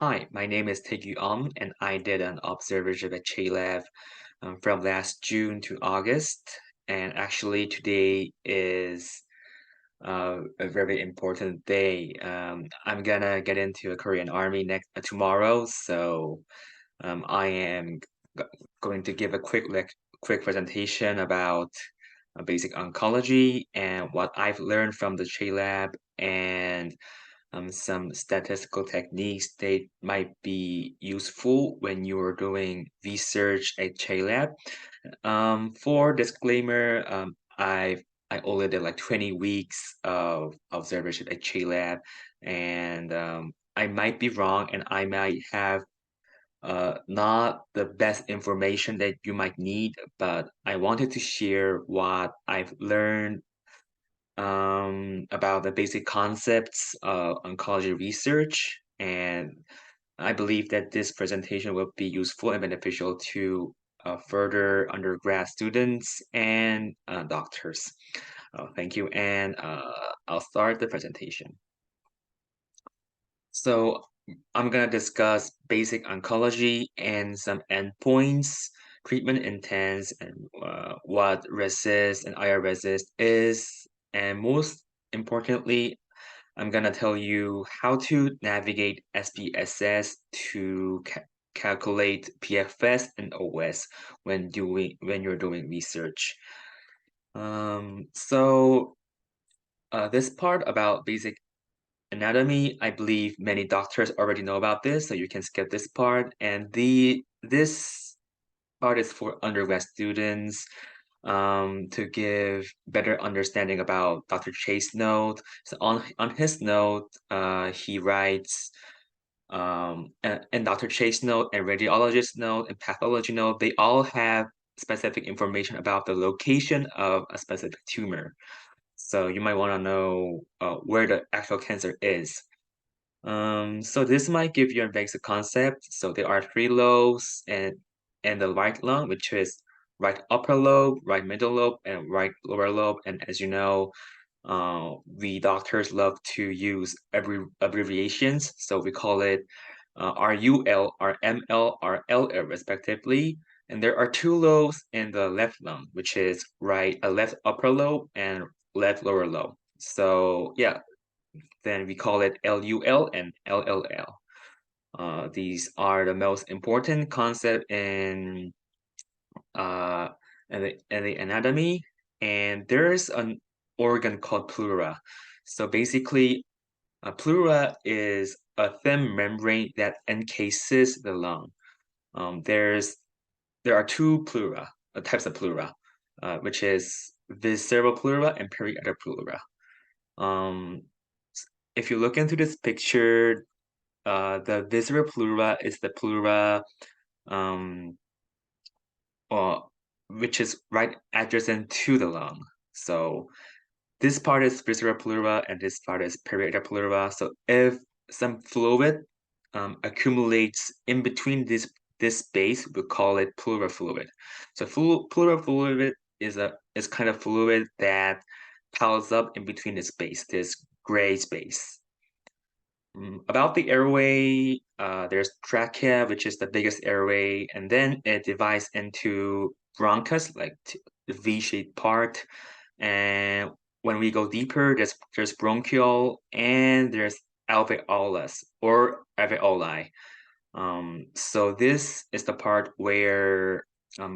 Hi, my name is Taegu and I did an observation at Lab from last June to August. And actually, today is a very important day. I'm gonna get into a Korean Army next tomorrow, so I am going to give a quick presentation about basic oncology and what I've learned from the Lab and some statistical techniques that might be useful when you're doing research at JLab. For disclaimer, I only did like 20 weeks of observation at JLab, and I might be wrong, and I might have not the best information that you might need, but I wanted to share what I've learned about the basic concepts of oncology research, and I believe that this presentation will be useful and beneficial to further undergrad students and doctors. Thank you, and I'll start the presentation. So I'm gonna discuss basic oncology and some endpoints, treatment intents, and what resist and IR resist is, and most importantly, I'm gonna tell you how to navigate SPSS to calculate PFS and OS when you're doing research. This part about basic anatomy, I believe many doctors already know about this, so you can skip this part. And this part is for undergrad students to give better understanding about Dr. Chase's note. So on his note, he writes, and Dr. Chase's note and radiologist note and pathology note, they all have specific information about the location of a specific tumor. So you might want to know where the actual cancer is. So this might give you a basic concept. So there are three lobes and the right lung, which is right upper lobe, right middle lobe, and right lower lobe. And as you know, we doctors love to use abbreviations. So we call it RUL, RML, RLL respectively. And there are two lobes in the left lung, which is left upper lobe and left lower lobe. So yeah, then we call it LUL and LLL. These are the most important concept uh, in the anatomy, and there's an organ called pleura. So basically, a pleura is a thin membrane that encases the lung. There are two pleura, types of pleura, which is visceral pleura and periatal pleura. Um, if you look into this picture, the visceral pleura is the pleura, um, or which is right adjacent to the lung. So this part is visceral pleura and this part is parietal pleura. So if some fluid accumulates in between this space, we call it pleural fluid. So pleural fluid is kind of fluid that piles up in between the space, this gray space. About the airway, there's trachea, which is the biggest airway, and then it divides into bronchus, like the V-shaped part. And when we go deeper, there's bronchiole and there's alveolus or alveoli. So this is the part where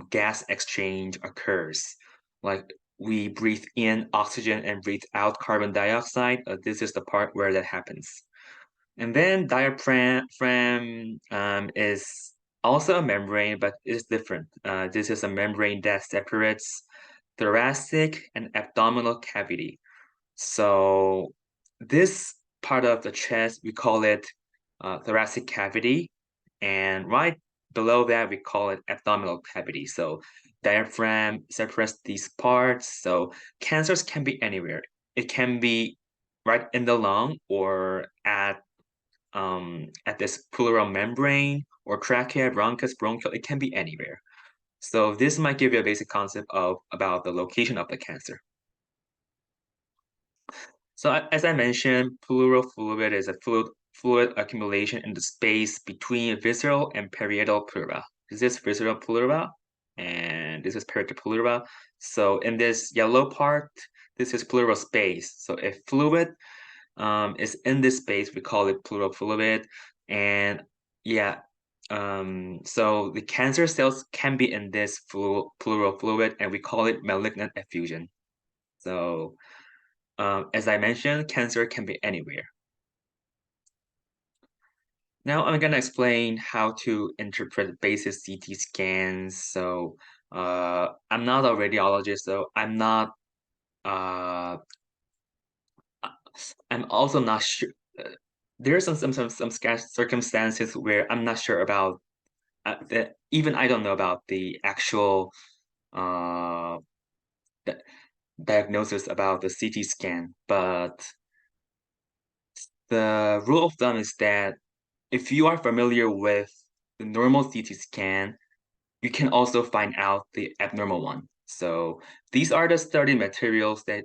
gas exchange occurs. Like we breathe in oxygen and breathe out carbon dioxide. This is the part where that happens. And then diaphragm is also a membrane, but it's different. This is a membrane that separates thoracic and abdominal cavity. So this part of the chest, we call it thoracic cavity. And right below that, we call it abdominal cavity. So diaphragm separates these parts. So cancers can be anywhere. It can be right in the lung or at this pleural membrane or trachea, bronchus, bronchiole, it can be anywhere. So this might give you a basic concept of about the location of the cancer. So as I mentioned, pleural fluid is a fluid accumulation in the space between visceral and parietal pleura. This is visceral pleura, and this is parietal pleura. So in this yellow part, this is pleural space. So if fluid is in this space, we call it pleural fluid. And yeah, so the cancer cells can be in this pleural fluid, and we call it malignant effusion. So as I mentioned, cancer can be anywhere. Now I'm gonna explain how to interpret basic CT scans. So I'm not a radiologist, so uh, I'm also not sure. There are some circumstances where I'm not sure about even I don't know about the actual uh, di- diagnosis about the CT scan, but the rule of thumb is that if you are familiar with the normal CT scan, you can also find out the abnormal one. So these are the study materials that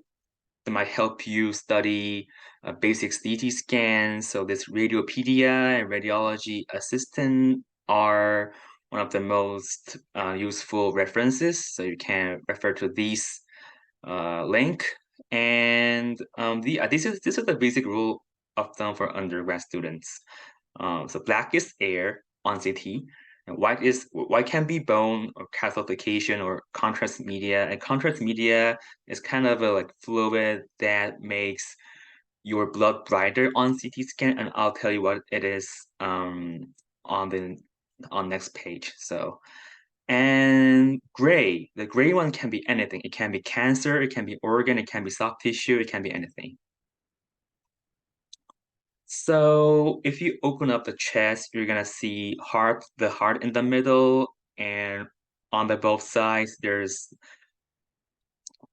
might help you study basic CT scans. So this Radiopedia and Radiology Assistant are one of the most useful references. So you can refer to these link. And this is the basic rule of thumb for undergrad students. So black is air on CT, and white can be bone or calcification or contrast media. And contrast media is kind of a like fluid that makes your blood brighter on CT scan, and I'll tell you what it is on the next page. So and gray, the gray one can be anything. It can be cancer, it can be organ, it can be soft tissue, it can be anything. So if you open up the chest, you're gonna see the heart in the middle, and on the both sides, there's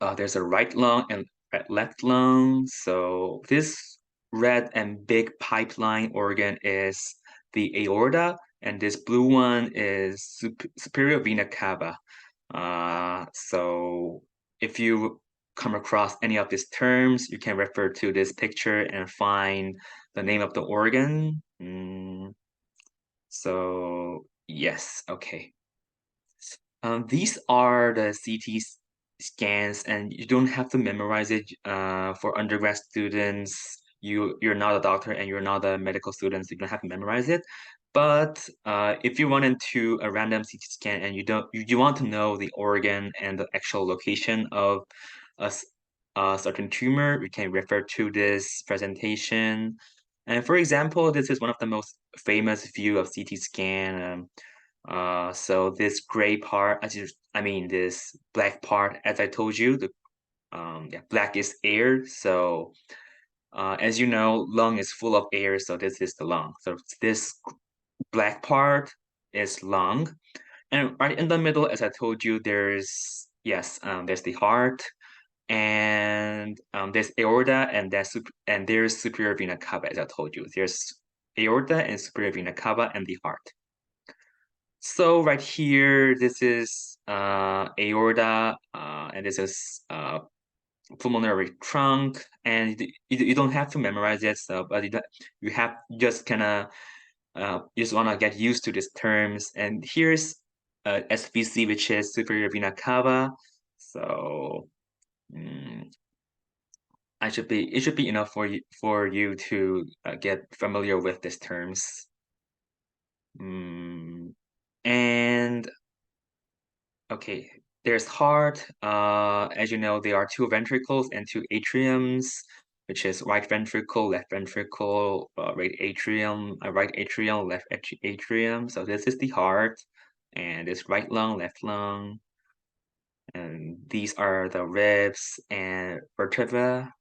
a right lung and left lung. So this red and big pipeline organ is the aorta, and this blue one is superior vena cava. So if you come across any of these terms, you can refer to this picture and find the name of the organ. So yes, okay. These are the CT scans, and you don't have to memorize it for undergrad students. You're not a doctor and you're not a medical student, so you don't have to memorize it. But if you run into a random CT scan and you want to know the organ and the actual location of a certain tumor, we can refer to this presentation. And for example, this is one of the most famous view of CT scan. So this gray part, this black part, as I told you, black is air. So as you know, lung is full of air, so this is the lung. So this black part is lung, and right in the middle, as I told you, there's the heart, and there's aorta, and there's superior vena cava, as I told you. There's aorta and superior vena cava and the heart. So right here, this is aorta, and this is pulmonary trunk, and you don't have to memorize it, so but you have just kind of you just want to get used to these terms. And here's SVC, which is superior vena cava. So it should be enough for you to get familiar with these terms. And okay, there's heart. As you know, there are two ventricles and two atriums, which is right ventricle, left ventricle, right atrium, left atrium. So this is the heart, and this right lung, left lung, and these are the ribs and vertebra.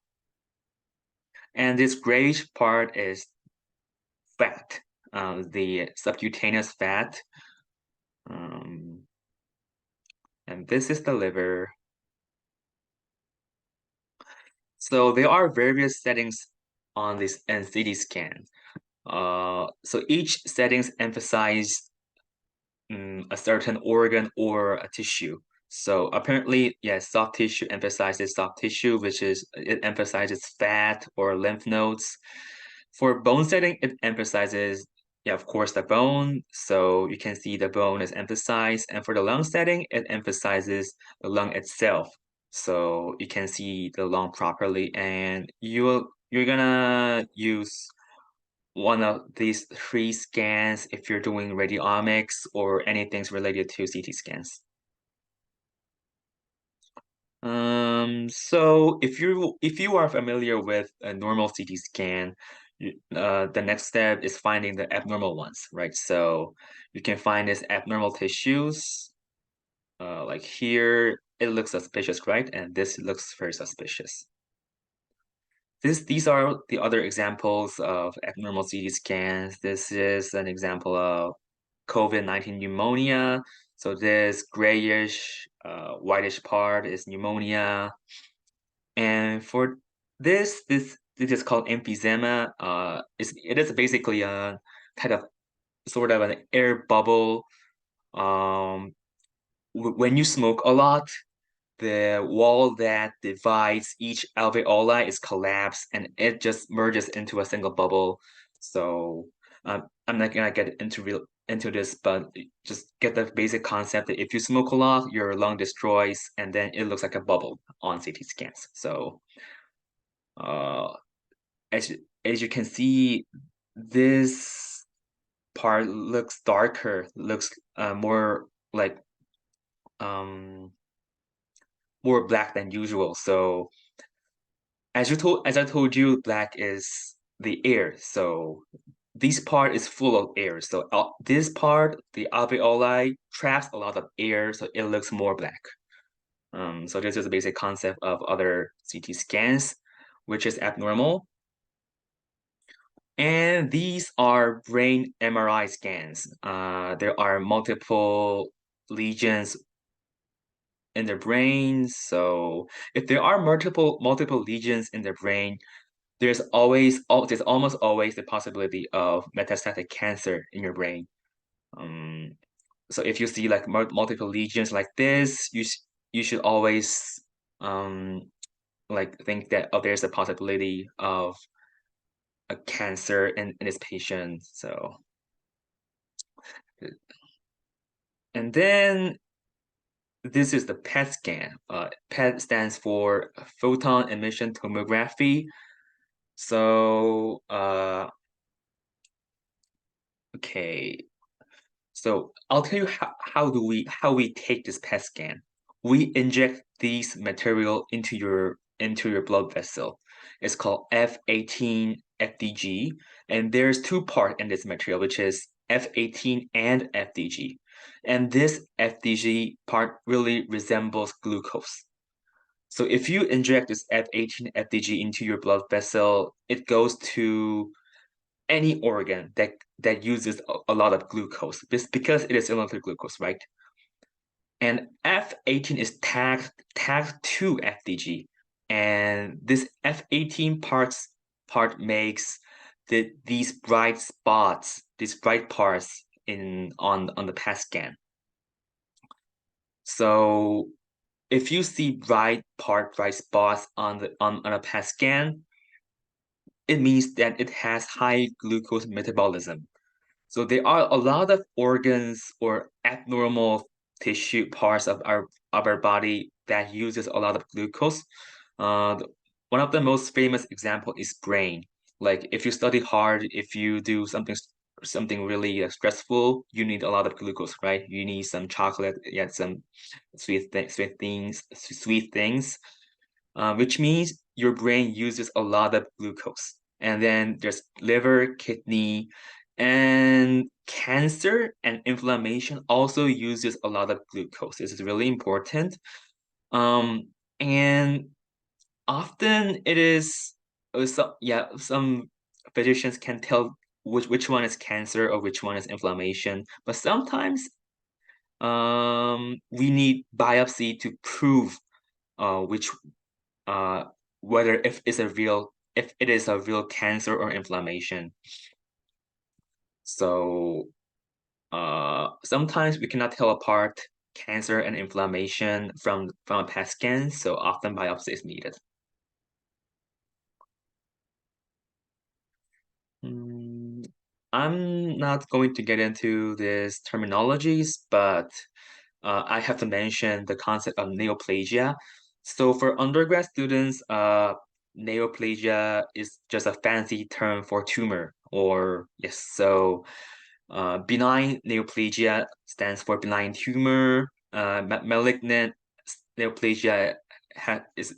And this grayish part is fat, the subcutaneous fat. And this is the liver. So there are various settings on this NCT scan. So each settings emphasize a certain organ or a tissue. So apparently, yes, soft tissue emphasizes soft tissue, which is it emphasizes fat or lymph nodes. For bone setting, it emphasizes, yeah, of course, the bone. So you can see the bone is emphasized. And for the lung setting, it emphasizes the lung itself. So you can see the lung properly, and you're gonna use one of these three scans if you're doing radiomics or anything related to CT scans. So if you are familiar with a normal CT scan, the next step is finding the abnormal ones, right? So you can find these abnormal tissues, like here, it looks suspicious, right? And this looks very suspicious. These are the other examples of abnormal CT scans. This is an example of COVID-19 pneumonia. So this grayish, whitish part is pneumonia. And for this is called emphysema. It is basically a kind of sort of an air bubble. Um, when you smoke a lot, the wall that divides each alveoli is collapsed, and it just merges into a single bubble. So I'm not gonna get into this, but just get the basic concept that if you smoke a lot, your lung destroys, and then it looks like a bubble on CT scans. So uh, as you can see, this part looks darker, looks more like um more black than usual. So as I told you, black is the air. So this part is full of air. So this part, the alveoli, traps a lot of air, so it looks more black. So this is a basic concept of other CT scans, which is abnormal. And these are brain MRI scans. There are multiple lesions in the brain. So if there are multiple lesions in the brain, there's almost always the possibility of metastatic cancer in your brain. Um, so if you see like multiple lesions like this, you should always like think that, oh, there's a possibility of a cancer in this patient. So and then this is the PET scan. PET stands for photon emission tomography. So okay, so I'll tell you how we take this PET scan. We inject these material into your blood vessel. It's called F18 FDG, and there's two parts in this material, which is F18 and FDG. And this FDG part really resembles glucose. So if you inject this F18 FDG into your blood vessel, it goes to any organ that uses a lot of glucose because it is similar to glucose, right? And F18 is tagged to FDG, and this F18 part makes these bright spots, these bright parts on the PET scan. So if you see bright spots on a PET scan, it means that it has high glucose metabolism. So there are a lot of organs or abnormal tissue parts of our body that uses a lot of glucose. One of the most famous example is brain. Like if you study hard, if you do something really stressful, you need a lot of glucose, right? You need some chocolate, yeah, some sweet things, which means your brain uses a lot of glucose. And then there's liver, kidney, and cancer and inflammation also uses a lot of glucose. This is really important. And often it is, some physicians can tell which one is cancer or which one is inflammation, but sometimes we need biopsy to prove which uh, whether if it is a real cancer or inflammation. So sometimes we cannot tell apart cancer and inflammation from a PET scan, so often biopsy is needed. I'm not going to get into these terminologies, but I have to mention the concept of neoplasia. So for undergrad students, neoplasia is just a fancy term for tumor, or yes, so benign neoplasia stands for benign tumor. Malignant neoplasia is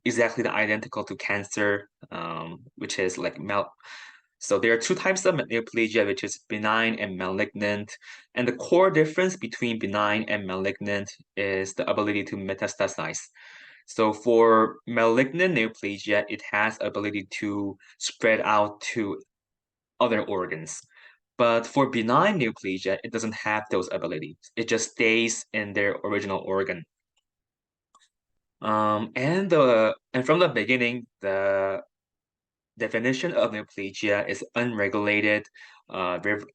exactly the identical to cancer, which is like So there are two types of neoplasia, which is benign and malignant. And the core difference between benign and malignant is the ability to metastasize. So for malignant neoplasia, it has ability to spread out to other organs. But for benign neoplasia, it doesn't have those abilities. It just stays in their original organ. And from the beginning, the definition of neoplasia is unregulated,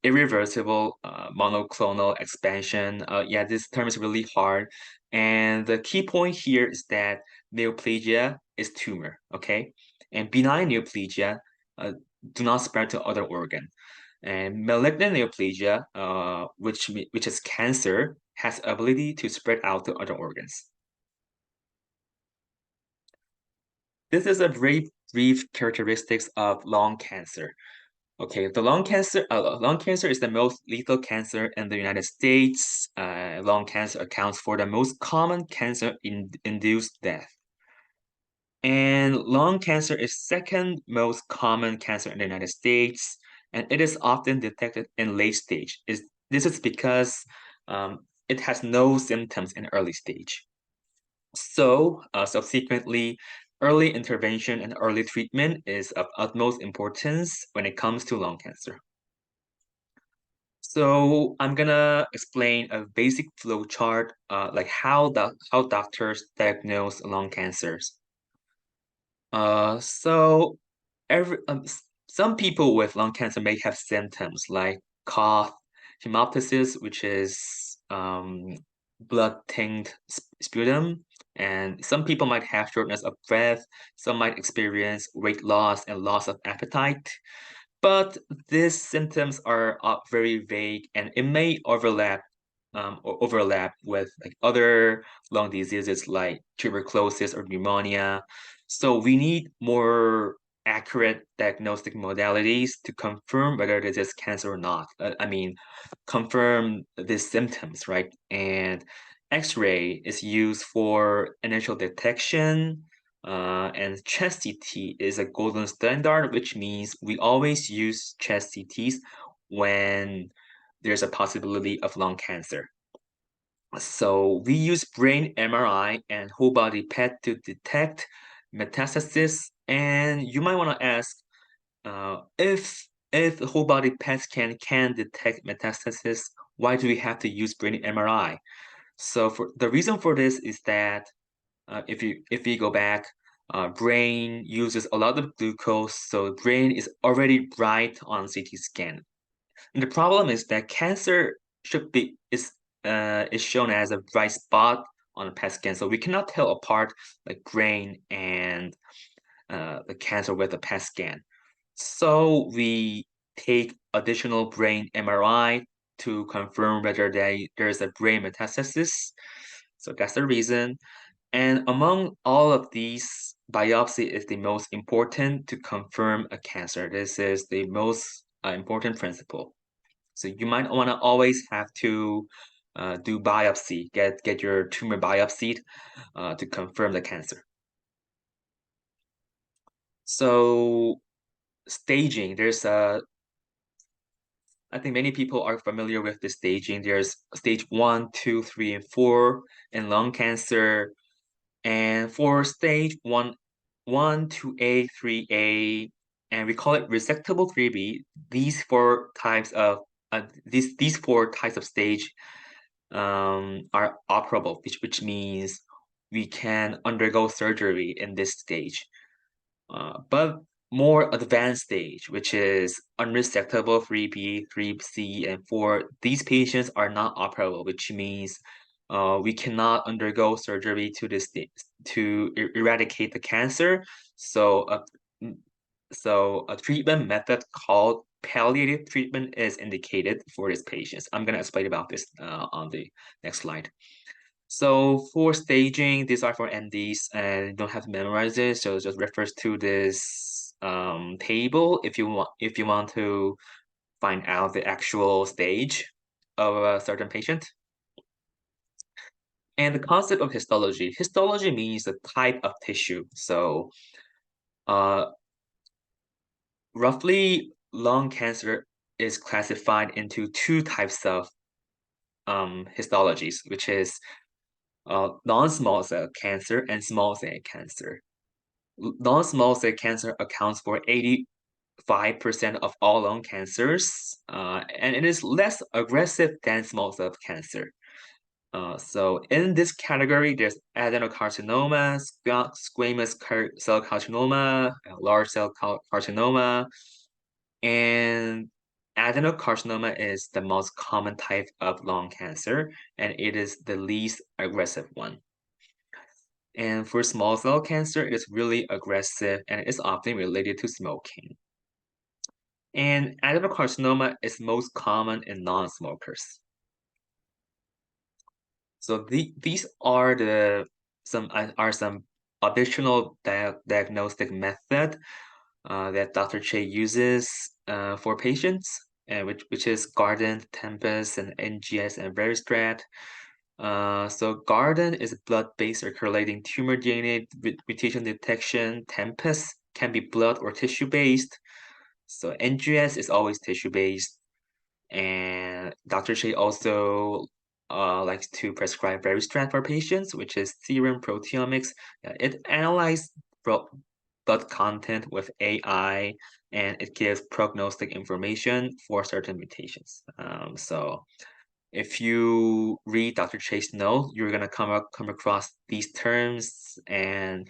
irreversible, monoclonal expansion. Yeah, this term is really hard. And the key point here is that neoplasia is tumor, okay? And benign neoplasia do not spread to other organ. And malignant neoplasia, which is cancer, has ability to spread out to other organs. This is a very brief characteristics of lung cancer. Okay, the lung cancer is the most lethal cancer in the United States. Lung cancer accounts for the most common cancer-induced death. And lung cancer is second most common cancer in the United States, and it is often detected in late stage. This is because it has no symptoms in early stage. So, subsequently, early intervention and early treatment is of utmost importance when it comes to lung cancer. So I'm gonna explain a basic flow chart, like how doctors diagnose lung cancers. So some people with lung cancer may have symptoms like cough, hemoptysis, which is blood-tinged sputum, and some people might have shortness of breath. Some might experience weight loss and loss of appetite. But these symptoms are very vague, and it may overlap with like other lung diseases like tuberculosis or pneumonia. So we need more accurate diagnostic modalities to confirm whether this is cancer or not. I mean, confirm these symptoms, right? And X-ray is used for initial detection, and chest CT is a golden standard, which means we always use chest CTs when there's a possibility of lung cancer. So we use brain MRI and whole body PET to detect metastasis. And you might want to ask, if the whole body PET scan can detect metastasis, why do we have to use brain MRI? So for the reason for this is that if we go back, brain uses a lot of glucose, so brain is already bright on CT scan. And the problem is that cancer is shown as a bright spot on a PET scan, so we cannot tell apart like brain and the cancer with a PET scan. So we take additional brain MRI to confirm whether there's a brain metastasis. So that's the reason. And among all of these, biopsy is the most important to confirm a cancer. This is the most important principle. So you might want to always have to do biopsy, get your tumor biopsied to confirm the cancer. So staging, I think many people are familiar with the staging. There's stage 1, 2, 3, and 4 in lung cancer. And for stage 1, 2A, 3A, and we call it resectable 3B, these four types of stage are operable, which means we can undergo surgery in this stage. But more advanced stage, which is unresectable 3B, 3C, and 4, these patients are not operable, which means we cannot undergo surgery to eradicate the cancer. So a treatment method called palliative treatment is indicated for these patients. I'm going to explain about this on the next slide. So for staging, these are for MDs, and you don't have to memorize it. So just refers to this table if you want to find out the actual stage of a certain patient. And the concept of histology. Histology means the type of tissue. So roughly, lung cancer is classified into two types of histologies, which is non-small cell cancer and small cell cancer. Non-small cell cancer accounts for 85% of all lung cancers, and it is less aggressive than small cell cancer. So in this category, there's adenocarcinoma, squamous cell carcinoma, large cell carcinoma, and adenocarcinoma is the most common type of lung cancer, and it is the least aggressive one. And for small cell cancer, it is really aggressive and it is often related to smoking. And adenocarcinoma is most common in non-smokers. So these are some additional diagnostic method that Dr. Che uses for patients, which is Garden, Tempest, and NGS and Veristrat. So Garden is blood-based circulating tumor DNA mutation detection. Tempest can be blood or tissue-based. So NGS is always tissue-based. And Dr. Che also likes to prescribe Veristrat for patients, which is serum proteomics. It analyzes blood content with AI, and it gives prognostic information for certain mutations. So if you read Dr. Che's note, you're gonna come across these terms, and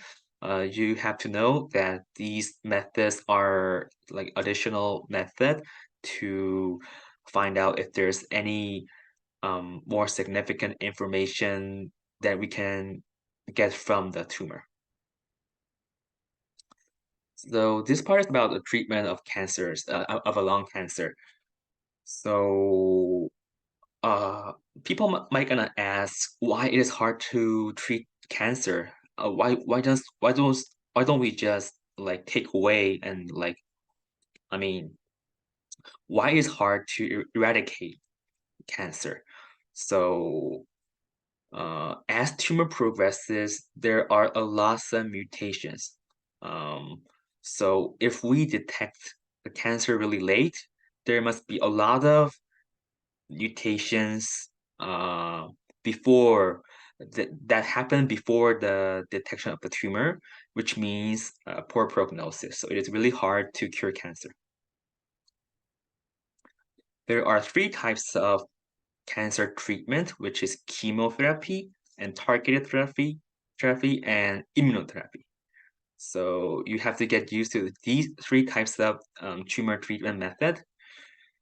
you have to know that these methods are like additional method to find out if there's any more significant information that we can get from the tumor. So this part is about the treatment of cancers, of a lung cancer. So people might gonna ask why it is hard to treat cancer. Why don't we just like take away and like, I mean, why is hard to eradicate cancer? So as tumor progresses, there are a lot of mutations. So if we detect the cancer really late, there must be a lot of mutations before that happened before the detection of the tumor, which means poor prognosis. So it is really hard to cure cancer. There are three types of cancer treatment, which is chemotherapy and targeted therapy and immunotherapy. So you have to get used to these three types of tumor treatment method.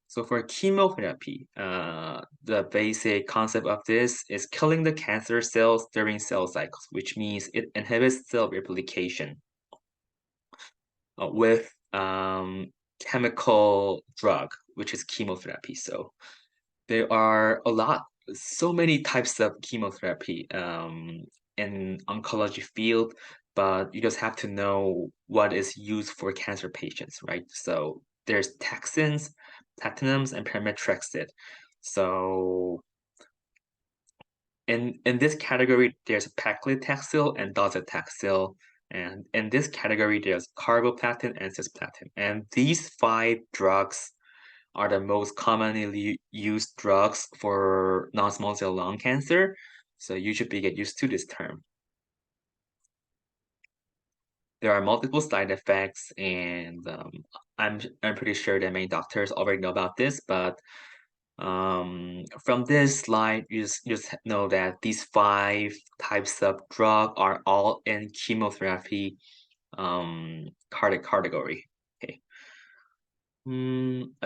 So for chemotherapy, the basic concept of this is killing the cancer cells during cell cycles, which means it inhibits cell replication with chemical drug, which is chemotherapy. So there are so many types of chemotherapy in oncology field, but you just have to know what is used for cancer patients, right? So there's taxanes, platinums, and pemetrexed. So in this category, there's paclitaxel and docetaxel. And in this category, there's carboplatin and cisplatin. And these five drugs are the most commonly used drugs for non-small cell lung cancer. So you should get used to this term. There are multiple side effects, and I'm pretty sure that many doctors already know about this, but from this slide, you just know that these five types of drug are all in chemotherapy category. Okay.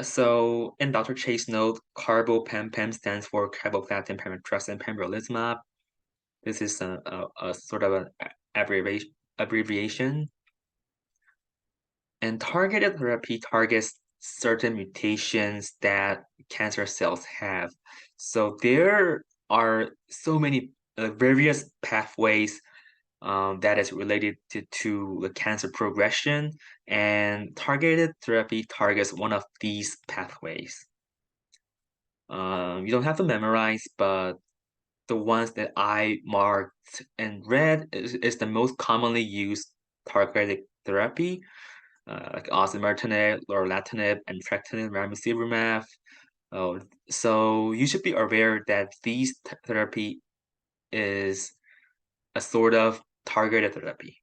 So in Dr. Chase note, carbopem stands for carboplatin, pemetrexed, and pembrolizumab. This is a sort of an abbreviation. And targeted therapy targets certain mutations that cancer cells have. So there are so many various pathways that is related to the cancer progression, and targeted therapy targets one of these pathways. You don't have to memorize, but the ones that I marked in red is the most commonly used targeted therapy, like osimertinib, lorlatinib, entrectinib, ramucirumab. Oh, so you should be aware that these therapy is a sort of targeted therapy.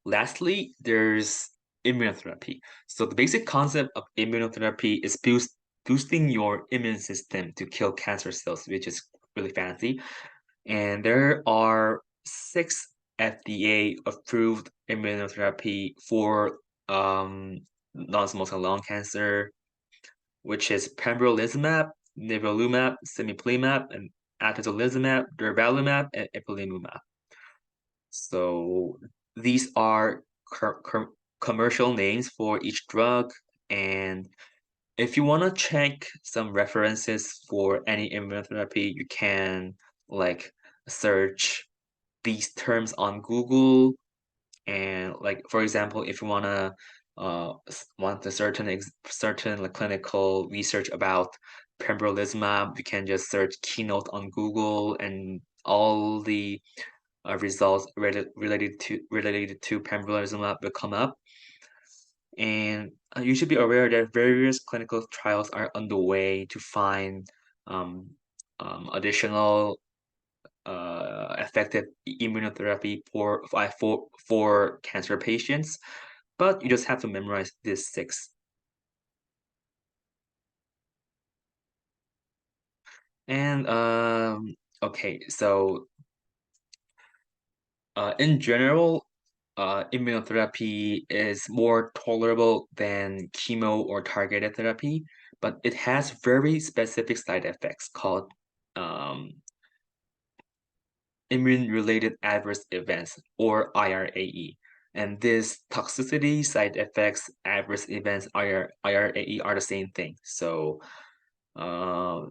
Lastly, there's immunotherapy. So the basic concept of immunotherapy is boosting your immune system to kill cancer cells, which is really fancy. And there are 6 FDA-approved immunotherapy for non-small cell lung cancer, which is pembrolizumab, nivolumab, cemiplimab, and atezolizumab, durvalumab, and ipilimumab. So these are commercial names for each drug, and if you want to check some references for any immunotherapy, you can like search these terms on Google. And like for example, if you wanna want a certain like clinical research about pembrolizumab, you can just search keynote on Google, and all the results related to pembrolizumab will come up. And you should be aware that various clinical trials are underway to find um, additional effective immunotherapy for cancer patients, but you just have to memorize these 6. And okay, so in general, immunotherapy is more tolerable than chemo or targeted therapy, but it has very specific side effects called um, immune-related adverse events, or IRAE. And this toxicity, side effects, adverse events, IRAE are the same thing. So uh,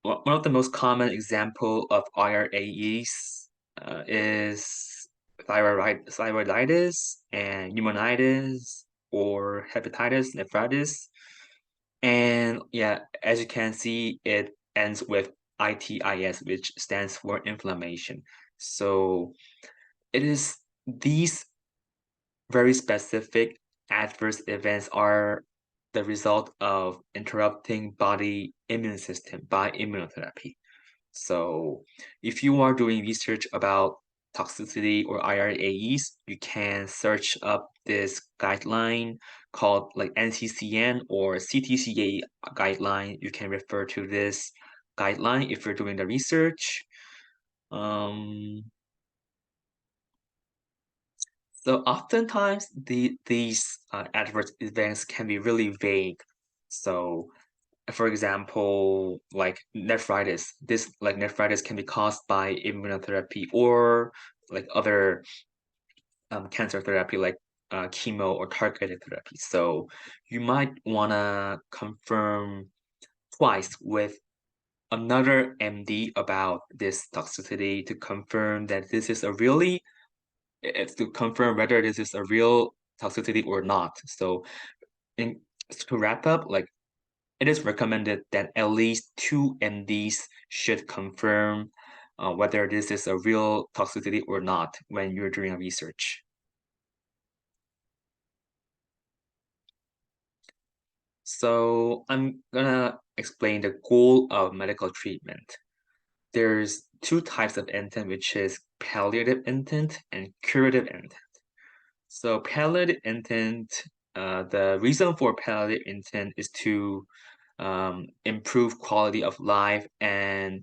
one of the most common example of IRAEs is thyroiditis and pneumonitis or hepatitis, nephritis. And yeah, as you can see, it ends with ITIS, which stands for inflammation. So it is these very specific adverse events are the result of interrupting body immune system by immunotherapy. So if you are doing research about toxicity or IRAEs, you can search up this guideline called like NCCN or CTCA guideline. You can refer to this guideline if you're doing the research. Um, so oftentimes these adverse events can be really vague. So for example, like nephritis, this like nephritis can be caused by immunotherapy or like other cancer therapy like chemo or targeted therapy. So you might want to confirm twice with another MD about this toxicity to confirm that this is a really it's to confirm whether this is a real toxicity or not. So in to wrap up, like it is recommended that at least 2 MDs should confirm whether this is a real toxicity or not when you're doing a research. So I'm gonna explain the goal of medical treatment. There's 2 types of intent, which is palliative intent and curative intent. So palliative intent, the reason for palliative intent is to improve quality of life, and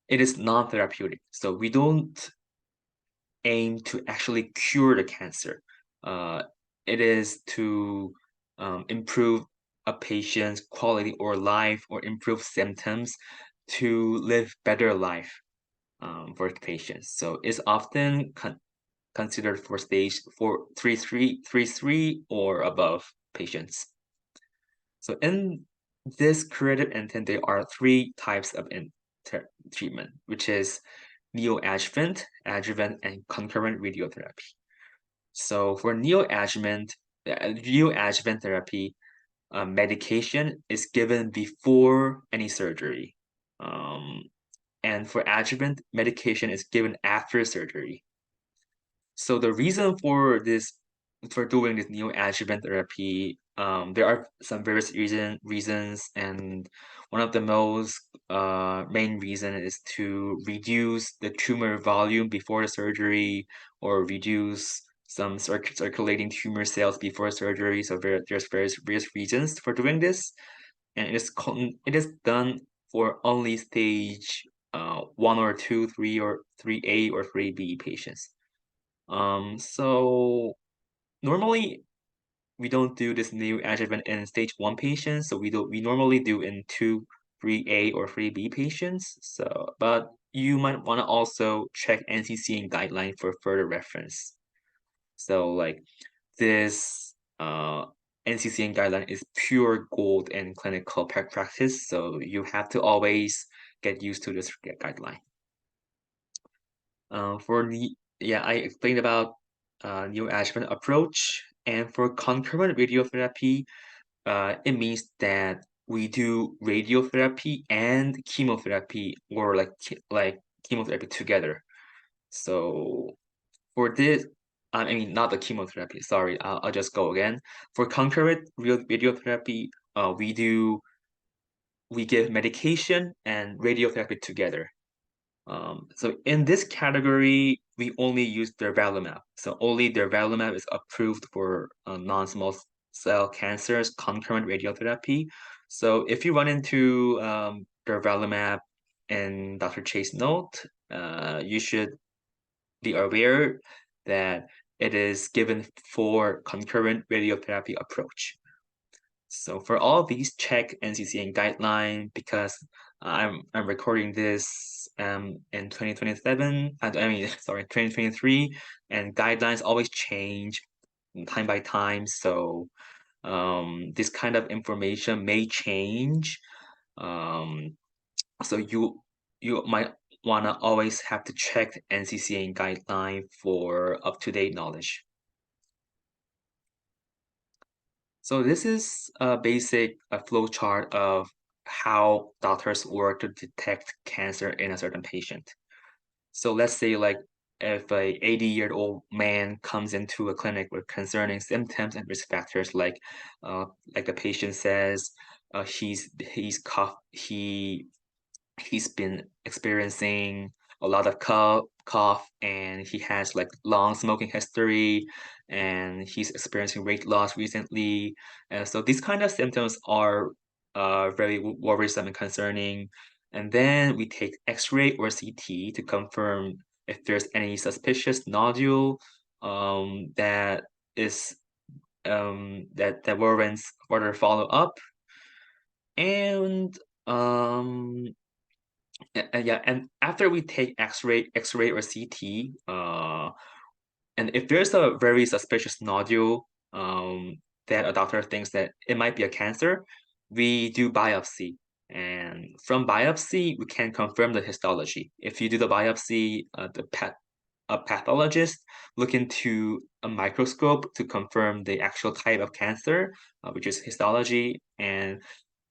it is non-therapeutic. So we don't aim to actually cure the cancer. Uh, it is to improve a patient's quality or life or improve symptoms to live better life for the patients. So it's often considered for stage 4, 3, 3, 3, 3 or above. patients. So in this curative intent, there are three types of treatment, which is neoadjuvant, adjuvant, and concurrent radiotherapy. So for neoadjuvant therapy, medication is given before any surgery. And for adjuvant, medication is given after surgery. So the reason for doing this neoadjuvant therapy, there are some various reasons, and one of the most main reason is to reduce the tumor volume before the surgery, or reduce some circulating tumor cells before surgery. So there's various reasons for doing this, and it is done for only stage 1 or 2, 3 or 3A or 3B patients. So normally we don't do this neoadjuvant in stage 1 patients, so we normally do in 2, 3A or 3B patients. So, but you might want to also check NCCN guideline for further reference. So like this NCCN guideline is pure gold in clinical practice, so you have to always get used to this guideline. I explained about neoadjuvant approach, and for concurrent radiotherapy, it means that we do radiotherapy and chemotherapy, or like chemotherapy together. So for this, I mean not the chemotherapy. Sorry, I'll just go again. For concurrent radiotherapy, we give medication and radiotherapy together. So in this category, we only use durvalumab. So only durvalumab is approved for non-small cell cancers, concurrent radiotherapy. So if you run into durvalumab in Dr. Chase's note, you should be aware that it is given for concurrent radiotherapy approach. So for all of these, check NCCN guideline, because I'm recording this in 2027. I mean, sorry, 2023, and guidelines always change time by time. So this kind of information may change. So you might wanna always have to check the NCCN guideline for up-to-date knowledge. So this is a basic flow chart of how doctors work to detect cancer in a certain patient. So let's say like if a 80-year-old man comes into a clinic with concerning symptoms and risk factors, like the patient says, he's he's been experiencing a lot of cough, and he has like long smoking history, and he's experiencing weight loss recently. And so these kind of symptoms are very worrisome and concerning. And then we take X-ray or CT to confirm if there's any suspicious nodule that is that warrants further follow-up. And yeah, and after we take X-ray or CT, and if there's a very suspicious nodule, that a doctor thinks that it might be a cancer, we do biopsy. And from biopsy, we can confirm the histology. If you do the biopsy, a pathologist look into a microscope to confirm the actual type of cancer, which is histology, and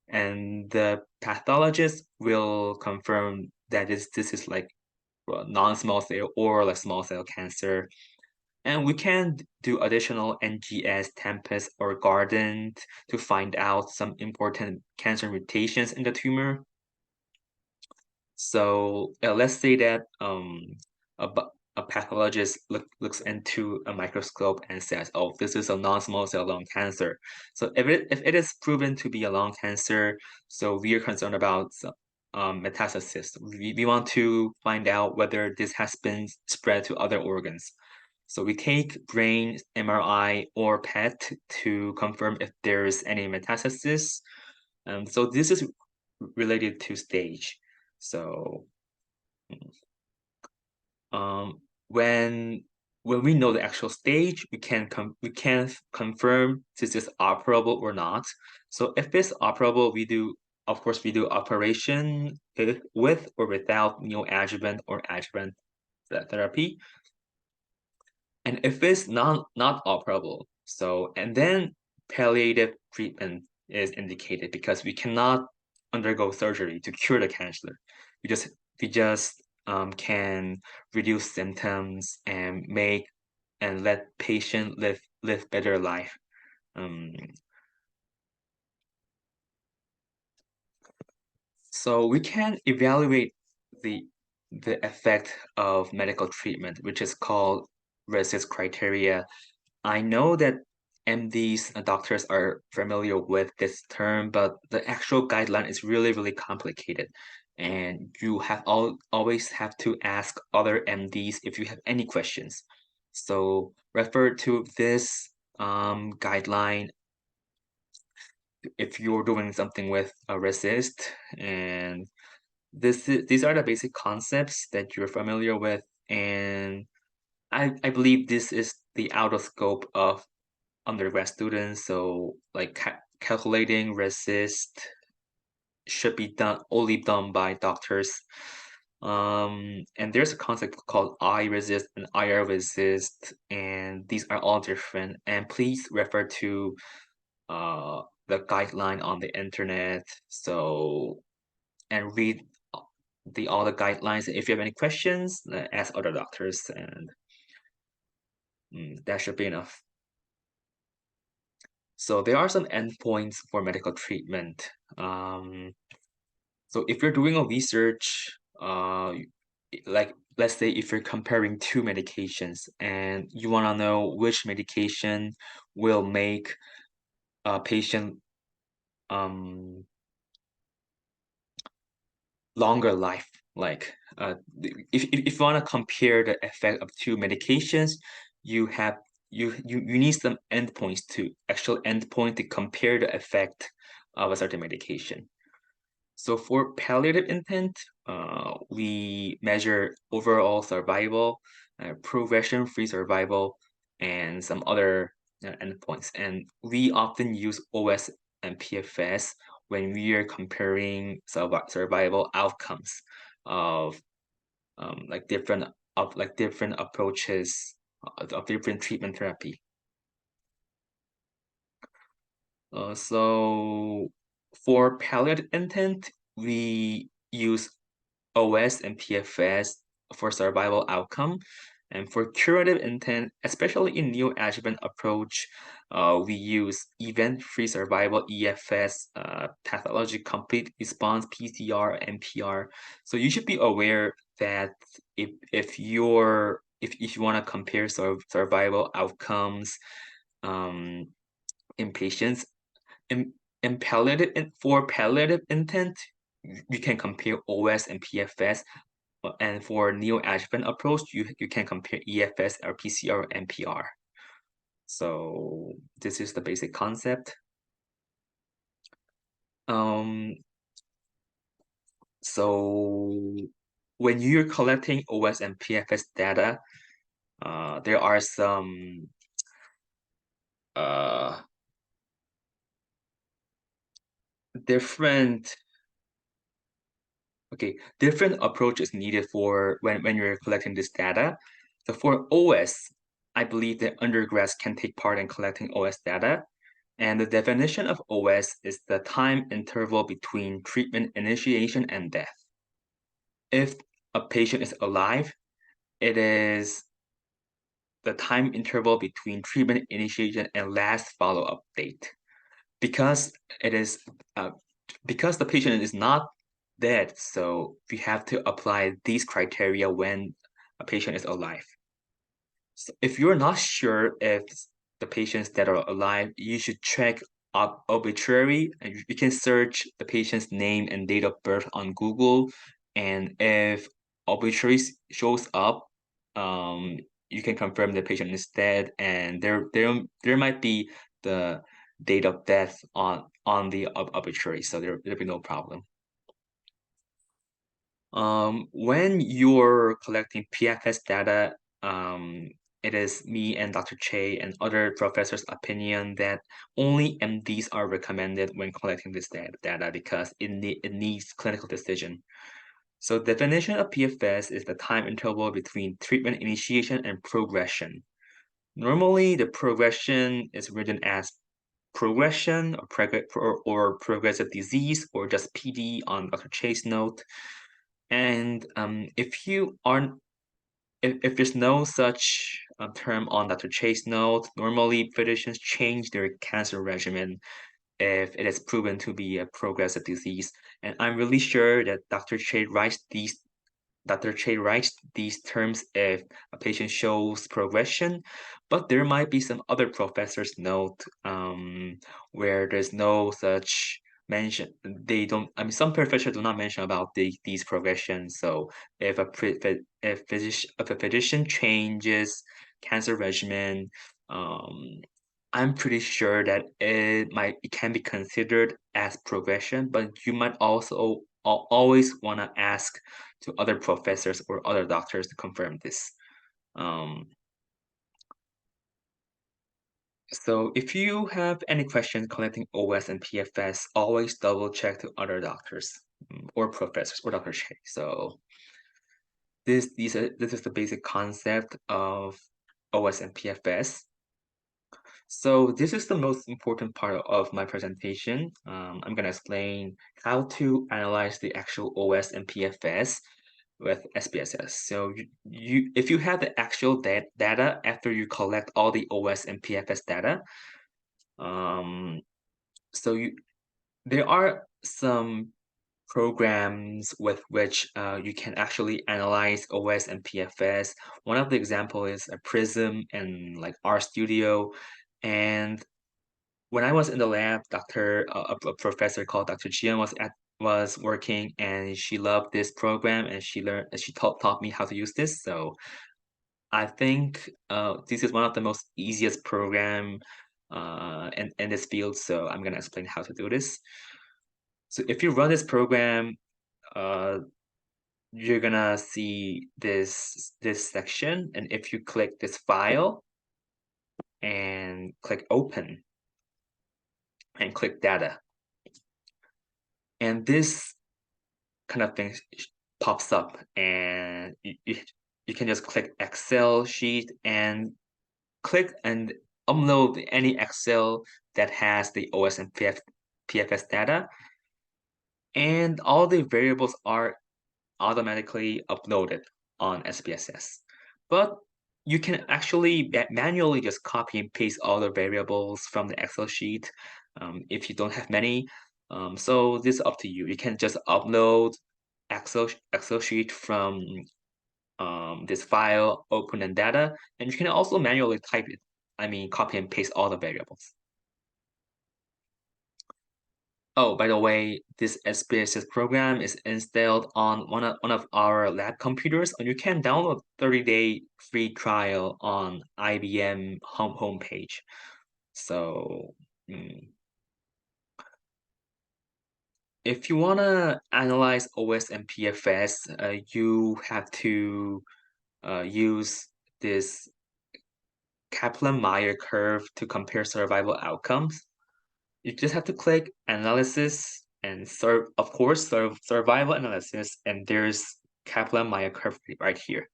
the pathologist will confirm that this is like non-small cell or like small cell cancer. And we can do additional NGS, Tempest, or Guardant to find out some important cancer mutations in the tumor. So let's say that a, a pathologist looks into a microscope and says, "Oh, this is a non-small cell lung cancer." So if it is proven to be a lung cancer, so we are concerned about metastasis. We want to find out whether this has been spread to other organs. So we take brain MRI or PET to confirm if there is any metastasis. So this is related to stage. So when when we know the actual stage, we can confirm this is operable or not. So if it's operable, of course we do operation with or without neoadjuvant or adjuvant therapy. And if it's not operable, and then palliative treatment is indicated because we cannot undergo surgery to cure the cancer. We just can reduce symptoms and let patient live better life. Um, so we can evaluate the the effect of medical treatment, which is called RECIST criteria. I know that MDs and doctors are familiar with this term, but the actual guideline is really complicated. And you always have to ask other MDs if you have any questions. So refer to this guideline if you're doing something with a resist. And these are the basic concepts that you're familiar with. And I believe this is the out of scope of undergrad students, so like calculating resist should be only done by doctors. And there's a concept called I resist and IR resist, and these are all different. And please refer to the guideline on the internet. And read all the guidelines. If you have any questions, ask other doctors, and that should be enough. So there are some endpoints for medical treatment. So if you're doing a research, like let's say if you're comparing two medications and you want to know which medication will make a patient um longer life, like if you want to compare the effect of two medications, you have you need some endpoints to actual endpoint to compare the effect of a certain medication. So for palliative intent, we measure overall survival, progression-free survival, and some other endpoints. And we often use OS and PFS when we are comparing survival outcomes of different approaches of different treatment therapy. So for palliative intent, we use OS and PFS for survival outcome. And for curative intent, especially in neoadjuvant approach, we use event-free survival, EFS, pathology complete response, PCR, MPR. So you should be aware that if you want to compare survival outcomes in patients, in, for palliative intent, you can compare OS and PFS, and for neoadjuvant approach, you can compare EFS or PCR and PR. So this is the basic concept. So when you're collecting OS and PFS data, there are some different different approaches needed for when you're collecting this data. So for OS, I believe that undergrads can take part in collecting OS data. And the definition of OS is the time interval between treatment initiation and death. If a patient is alive, it is the time interval between treatment initiation and last follow-up date. Because it is because the patient is not dead, so we have to apply these criteria when a patient is alive. So if you're not sure if the patients that are alive, you should check obituary, and you can search the patient's name and date of birth on Google. And if obituary shows up, you can confirm the patient is dead, and there might be the date of death on the obituary, so there'll be no problem. When you're collecting PFS data, it is me and Dr. Che and other professors' opinion that only MDs are recommended when collecting this data because it needs clinical decision. So definition of PFS is the time interval between treatment initiation and progression. Normally, the progression is written as progression or progressive disease or just PD on Dr. Che's note. And if there's no such term on Dr. Che's note, normally physicians change their cancer regimen if it is proven to be a progressive disease. And I'm really sure that Dr. Che writes these terms if a patient shows progression, but there might be some other professors note where there's no such mention. They don't. I mean, some professors do not mention about these progressions. So if a physician changes cancer regimen, um, I'm pretty sure that it can be considered as progression, but you might also always want to ask to other professors or other doctors to confirm this. Um, so if you have any questions connecting OS and PFS, always double check to other doctors or professors or Dr. Che. So this is the basic concept of OS and PFS. So this is the most important part of my presentation. I'm going to explain how to analyze the actual OS and PFS with SPSS. So if you have the actual data after you collect all the OS and PFS data, um, so there are some programs with which you can actually analyze OS and PFS. One of the example is a Prism and like RStudio, and when I was in the lab, a professor called Dr. Jian was working, and she loved this program, and she taught me how to use this. So I think this is one of the most easiest program in this field. So I'm gonna explain how to do this. So if you run this program, uh, you're gonna see this section, and if you click this file and click open and click data, and this kind of thing pops up, and you can just click Excel sheet and click and upload any Excel that has the OS and PFS data, and all the variables are automatically uploaded on SPSS. But you can actually manually just copy and paste all the variables from the Excel sheet if you don't have many. So this is up to you. You can just upload Excel sheet from this file, open and data, and you can also manually type it. I mean, copy and paste all the variables. Oh, by the way, this SPSS program is installed on one of our lab computers, and you can download 30-day free trial on IBM homepage. So, if you want to analyze OS and PFS, you have to use this Kaplan-Meier curve to compare survival outcomes. You just have to click analysis and survival analysis, and there's Kaplan-Meier curve right here.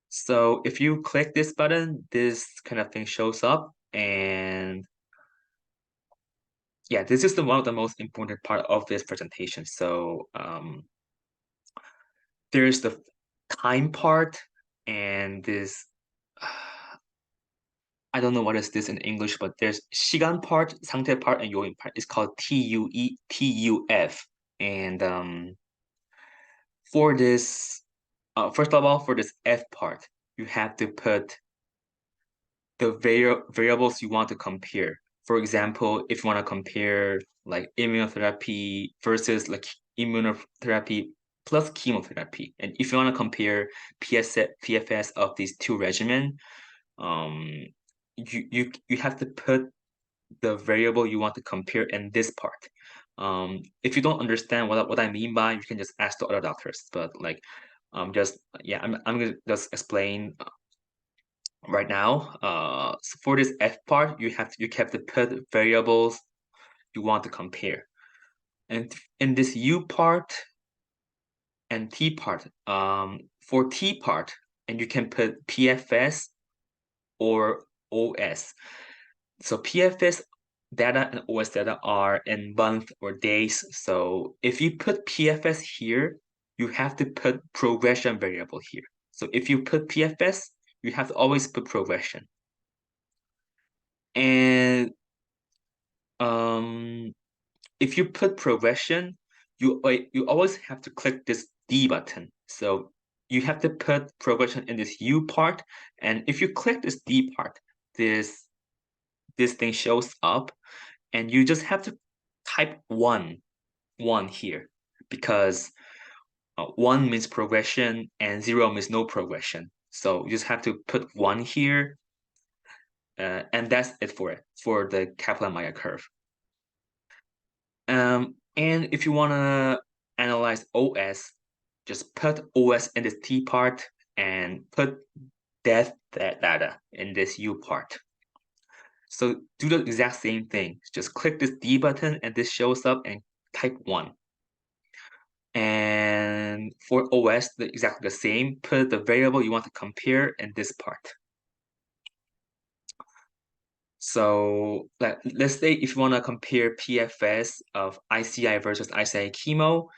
So if you click this button, this kind of thing shows up, and yeah, this is one of the most important part of this presentation. So there's the time part, and this I don't know what is this in English, but there's 시간 part, 상태 part, and 요인 part. It's called TUF. And for this, first of all, for this F part, you have to put the variables you want to compare. For example, if you want to compare like immunotherapy versus like immunotherapy plus chemotherapy, and if you want to compare PFS of these two regimen, um, you have to put the variable you want to compare in this part. If you don't understand what I mean by, you can just ask the other doctors. But like, I'm gonna just explain. right now, so for this F part, you have to put variables you want to compare. And in this U part and T part, for T part, and you can put PFS or OS. So PFS data and OS data are in month or days. So if you put PFS here, you have to put progression variable here. So if you put PFS, you have to always put progression. And if you put progression, you always have to click this D button. So you have to put progression in this U part, and if you click this D part, this thing shows up, and you just have to type one here, because 1 means progression and 0 means no progression. So you just have to put 1 here, and that's it for the Kaplan-Meier curve. And if you want to analyze OS, just put OS in this T part and put death data in this U part. So do the exact same thing. Just click this D button and this shows up, and type 1. And for OS, exactly the same. Put the variable you want to compare in this part. So let's say if you want to compare PFS of ICI versus ICI chemo,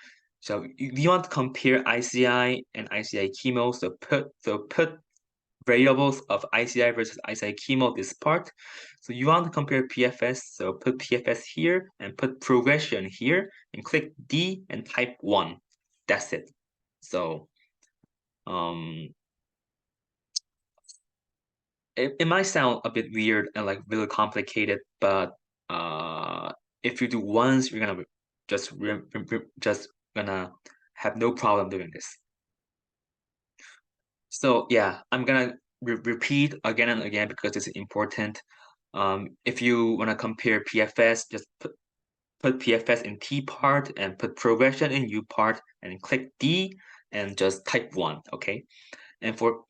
so you want to compare ICI and ICI chemo, so put variables of ICI versus ICI chemo this part. So you want to compare PFS, so put PFS here and put progression here and click D and type 1. That's it. So it might sound a bit weird and like really complicated, but if you do once, you're gonna just gonna have no problem doing this. So yeah, I'm gonna repeat again and again because this is important. If you wanna compare PFS, just put PFS in T part and put progression in U part and click D and just type 1, okay? And for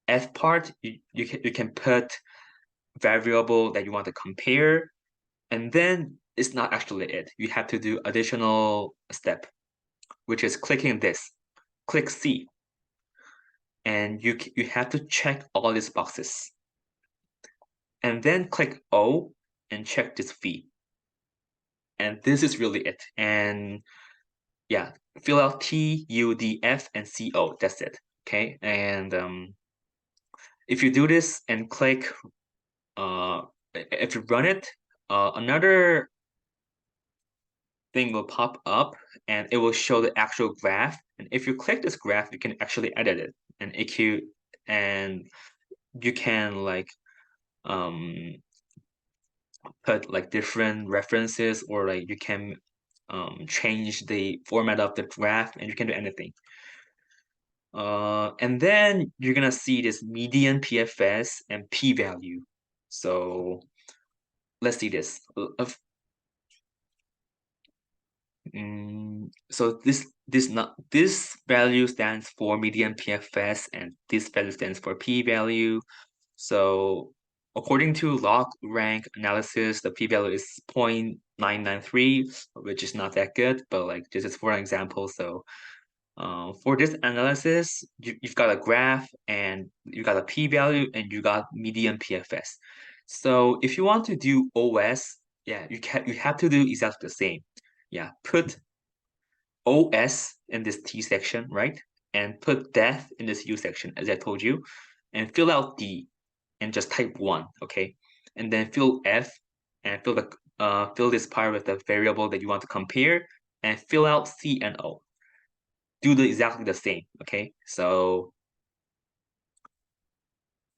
F part, you can put variable that you want to compare, and then it's not actually it. You have to do additional step, which is clicking this. Click C, and you have to check all these boxes, and then click O and check this V. And this is really it. And yeah, fill out T, U, D, F, and C, O. That's it. Okay, and if you do this and click, if you run it, another thing will pop up and it will show the actual graph. And if you click this graph, you can actually edit it. And you can like put like different references, or like you can change the format of the graph, and you can do anything. And then you're gonna see this median PFS and p-value. So let's see this. So this value stands for median PFS, and this value stands for p-value. So according to log rank analysis, the p-value is 0.993, which is not that good, but like this is for an example. So for this analysis, you've got a graph and you got a p-value and you got median PFS. So if you want to do OS, yeah, you have to do exactly the same. Yeah, put OS in this T section, right? And put death in this U section, as I told you, and fill out D and just type 1, okay? And then fill F and fill this part with the variable that you want to compare, and fill out C and O. Do exactly the same, okay? So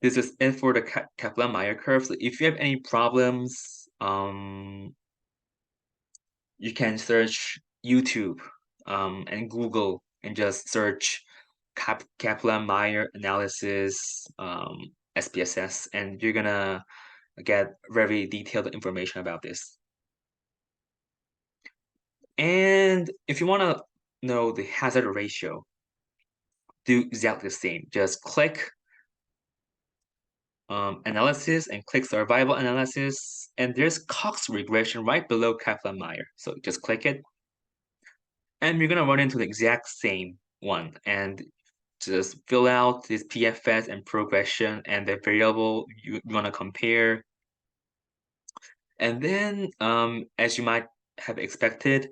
this is it for the Kaplan-Meier curve. So if you have any problems, you can search YouTube and Google and just search Kaplan-Meier analysis, SPSS, and you're gonna get very detailed information about this. And if you want to know the hazard ratio, do exactly the same. Just click analysis and click survival analysis, and there's Cox regression right below Kaplan-Meier. So just click it, and you're gonna run into the exact same one, and just fill out this PFS and progression and the variable you wanna compare. And then, as you might have expected,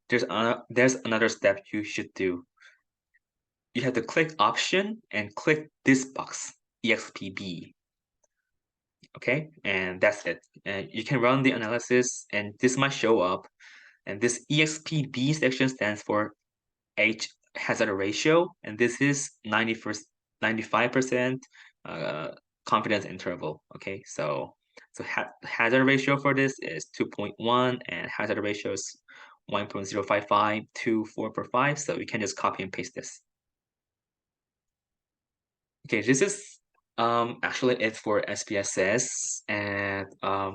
there's another step you should do. You have to click option and click this box, EXPB. Okay, and that's it. And you can run the analysis, and this might show up. And this EXPB section stands for H hazard ratio, and this is 95% confidence interval. Okay, so hazard ratio for this is 2.1, and hazard ratio is 1.055 to 4 per 5. So you can just copy and paste this. Okay, this is actually it for SPSS, and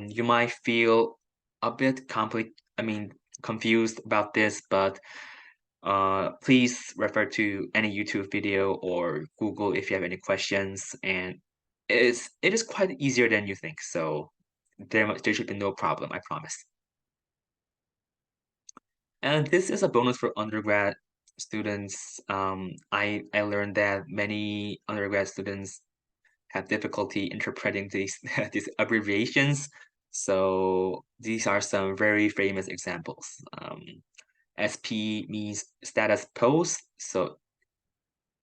you might feel a bit confused about this, but please refer to any YouTube video or Google if you have any questions, and it is quite easier than you think, so there should be no problem, I promise. And this is a bonus for undergrad students. I learned that many undergrad students have difficulty interpreting these these abbreviations. So these are some very famous examples. SP means status post, so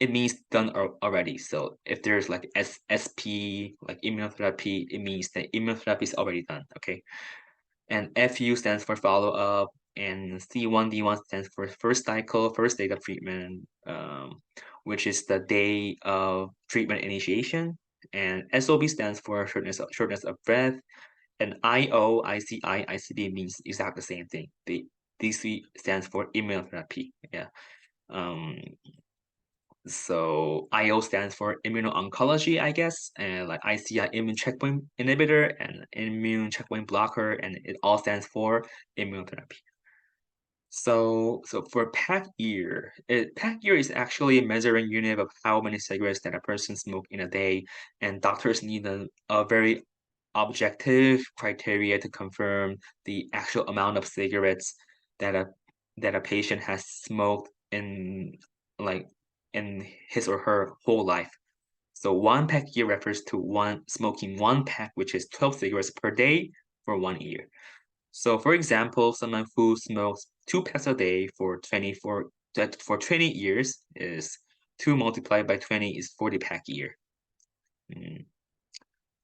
it means done already. So if there's like SP, like immunotherapy, it means that immunotherapy is already done, okay? And FU stands for follow-up, and C1D1 stands for first cycle, first day of treatment, which is the day of treatment initiation. And SOB stands for shortness of breath, and IO, ICI, ICD means exactly the same thing. The DC stands for immunotherapy. Yeah. So IO stands for immuno-oncology, I guess, and like ICI, immune checkpoint inhibitor, and immune checkpoint blocker, and it all stands for immunotherapy. So for pack year, pack year is actually a measuring unit of how many cigarettes that a person smokes in a day, and doctors need a very objective criteria to confirm the actual amount of cigarettes that a patient has smoked in like in his or her whole life. So one pack year refers to smoking one pack, which is 12 cigarettes per day for 1 year. So for example, someone who smokes 2 packs a day for 20 years is 2 multiplied by 20 is 40 pack year.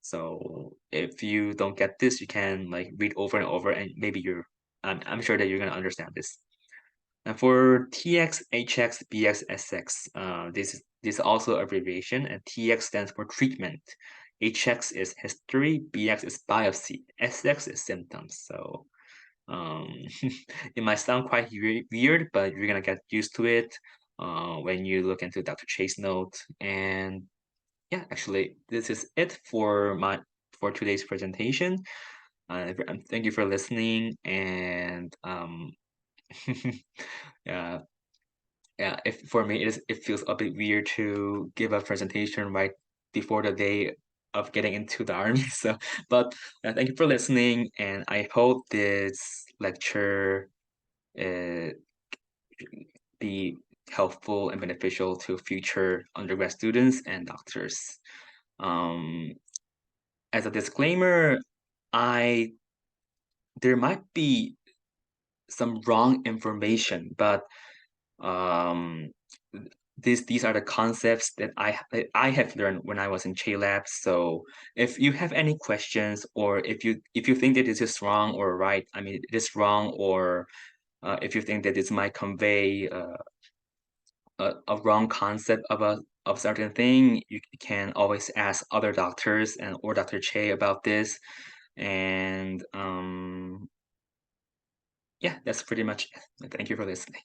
So if you don't get this, you can like read over and over, and maybe I'm sure that you're gonna understand this. And for TX, HX, BX, SX, this is also abbreviation, and TX stands for treatment. HX is history, BX is biopsy, SX is symptoms. So it might sound quite weird, but you're gonna get used to it when you look into Dr. Chase note. And yeah, actually, this is it for today's presentation. Thank you for listening, and yeah, if for me it feels a bit weird to give a presentation right before the day of getting into the army. So, but thank you for listening, and I hope this lecture uh, be helpful and beneficial to future undergrad students and doctors. Um, as a disclaimer, I there might be some wrong information, but um, these are the concepts that I have learned when I was in JLab. So if you have any questions, or if you think that this is wrong or right, I mean it is wrong, or if you think that this might convey a wrong concept of certain thing, you can always ask other doctors and or Dr. Che about this. And yeah, that's pretty much it. Thank you for listening.